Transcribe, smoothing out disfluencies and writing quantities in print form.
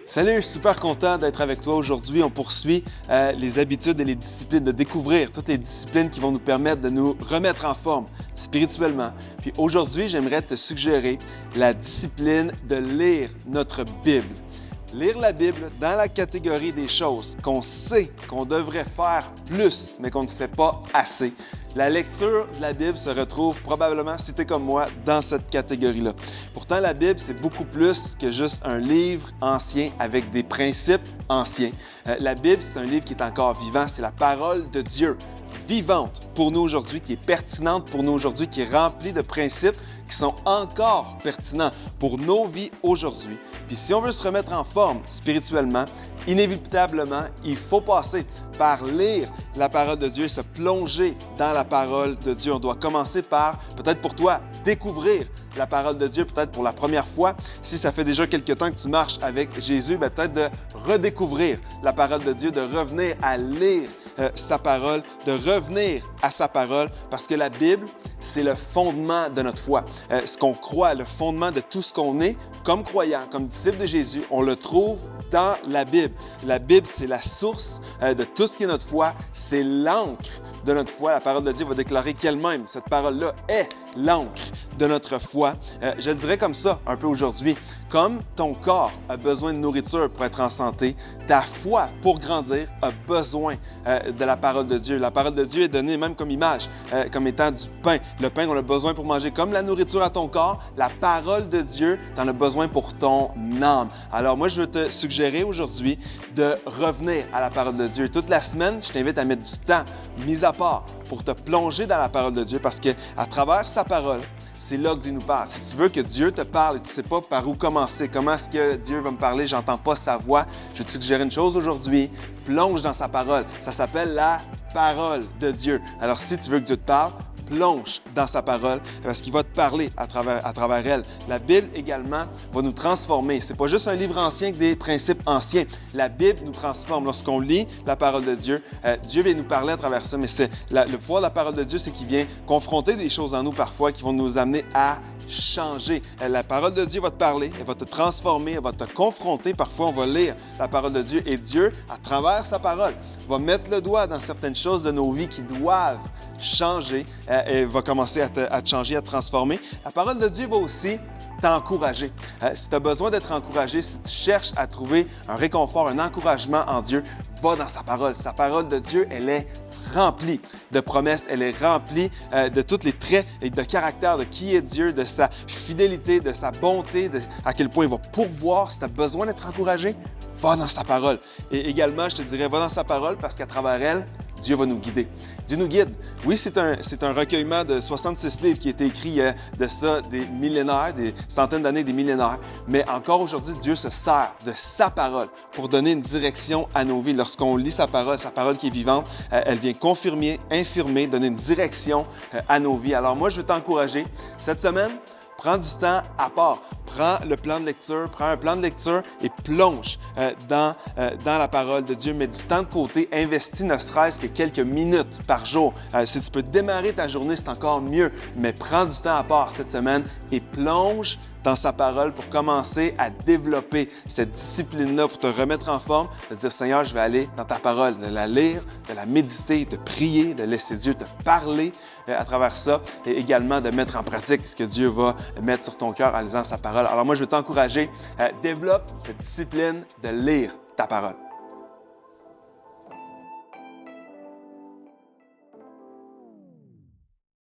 Salut, super content d'être avec toi aujourd'hui. On poursuit les habitudes et les disciplines, de découvrir toutes les disciplines qui vont nous permettre de nous remettre en forme spirituellement. Puis aujourd'hui, j'aimerais te suggérer la discipline de lire notre Bible. Lire la Bible dans la catégorie des choses qu'on sait qu'on devrait faire plus, mais qu'on ne fait pas assez. La lecture de la Bible se retrouve probablement, si tu es comme moi, dans cette catégorie-là. Pourtant, la Bible, c'est beaucoup plus que juste un livre ancien avec des principes anciens. La Bible, c'est un livre qui est encore vivant, c'est la parole de Dieu vivante pour nous aujourd'hui, qui est pertinente pour nous aujourd'hui, qui est remplie de principes qui sont encore pertinents pour nos vies aujourd'hui. Puis si on veut se remettre en forme spirituellement, inévitablement, il faut passer par lire la parole de Dieu et se plonger dans la parole de Dieu. On doit commencer par, peut-être pour toi, découvrir la parole de Dieu, peut-être pour la première fois. Si ça fait déjà quelque temps que tu marches avec Jésus, peut-être de redécouvrir la parole de Dieu, de revenir à lire sa parole, de revenir à sa parole, parce que la Bible, c'est le fondement de notre foi. Ce qu'on croit, le fondement de tout ce qu'on est, comme croyant, comme disciple de Jésus, on le trouve dans la Bible. La Bible, c'est la source de tout ce qui est notre foi, c'est l'encre de notre foi. La parole de Dieu va déclarer qu'elle-même, cette parole-là est l'encre de notre foi. Je le dirais comme ça un peu aujourd'hui. Comme ton corps a besoin de nourriture pour être en santé, ta foi, pour grandir, a besoin de la parole de Dieu. La parole de Dieu est donnée même comme image, comme étant du pain. Le pain, on a besoin pour manger. Comme la nourriture à ton corps, la parole de Dieu, tu en as besoin pour ton âme. Alors moi, je veux te suggérer aujourd'hui de revenir à la parole de Dieu. Toute la semaine, je t'invite à mettre du temps mis à part pour te plonger dans la parole de Dieu parce qu'à travers sa parole, c'est là que Dieu nous parle. Si tu veux que Dieu te parle et tu ne sais pas par où commencer, comment est-ce que Dieu va me parler, j'entends pas sa voix, je vais te suggérer une chose aujourd'hui, plonge dans sa parole. Ça s'appelle la parole de Dieu. Alors si tu veux que Dieu te parle, plonge dans sa parole parce qu'il va te parler à travers elle. La Bible également va nous transformer. C'est pas juste un livre ancien avec des principes anciens. La Bible nous transforme. Lorsqu'on lit la parole de Dieu, Dieu vient nous parler à travers ça. Mais le pouvoir de la parole de Dieu, c'est qu'il vient confronter des choses en nous parfois qui vont nous amener à changer. La parole de Dieu va te parler, elle va te transformer, elle va te confronter. Parfois, on va lire la parole de Dieu et Dieu, à travers sa parole, va mettre le doigt dans certaines choses de nos vies qui doivent changer et va commencer à te changer, à te transformer. La parole de Dieu va aussi t'encourager. Si tu as besoin d'être encouragé, si tu cherches à trouver un réconfort, un encouragement en Dieu, va dans sa parole. Sa parole de Dieu, elle est remplie de promesses, elle est remplie de tous les traits et de caractère de qui est Dieu, de sa fidélité, de sa bonté, à quel point il va pourvoir. Si tu as besoin d'être encouragé, va dans sa parole. Et également, je te dirais, va dans sa parole parce qu'à travers elle, Dieu va nous guider. Dieu nous guide. Oui, c'est un recueillement de 66 livres qui a été écrit de ça des millénaires, des centaines d'années, des millénaires. Mais encore aujourd'hui, Dieu se sert de sa parole pour donner une direction à nos vies. Lorsqu'on lit sa parole qui est vivante, elle vient confirmer, infirmer, donner une direction à nos vies. Alors moi, je veux t'encourager cette semaine. Prends du temps à part. Prends le plan de lecture, prends un plan de lecture et plonge dans la parole de Dieu. Mets du temps de côté, investis ne serait-ce que quelques minutes par jour. Si tu peux démarrer ta journée, c'est encore mieux. Mais prends du temps à part cette semaine et plonge dans sa parole pour commencer à développer cette discipline-là, pour te remettre en forme, de dire « Seigneur, je vais aller dans ta parole », de la lire, de la méditer, de prier, de laisser Dieu te parler à travers ça et également de mettre en pratique ce que Dieu va mettre sur ton cœur en lisant sa parole. Alors moi, je veux t'encourager, développe cette discipline de lire ta parole.